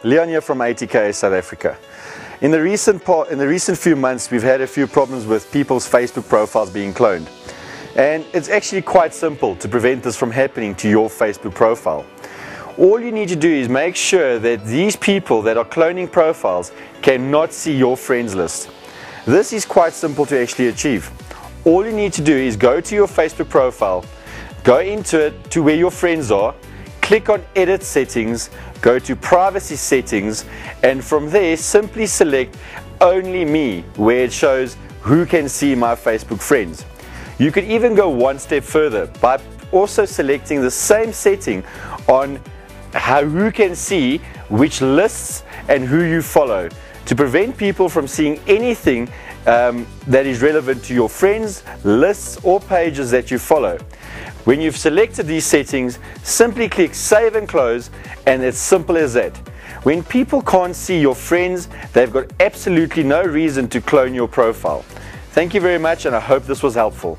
Leon here from ATK South Africa. In the recent few months, we've had a few problems with people's Facebook profiles being cloned. And it's actually quite simple to prevent this from happening to your Facebook profile. All you need to do is make sure that these people that are cloning profiles cannot see your friends list. This is quite simple to actually achieve. All you need to do is go to your Facebook profile, go into it to where your friends are, click on Edit Settings, go to Privacy Settings, and from there simply select Only Me, where it shows who can see my Facebook friends. You could even go one step further by also selecting the same setting on who can see which lists and who you follow, to prevent people from seeing anything that is relevant to your friends, lists or pages that you follow. When you've selected these settings, simply click Save and Close, and it's simple as that. When people can't see your friends, they've got absolutely no reason to clone your profile. Thank you very much, and I hope this was helpful.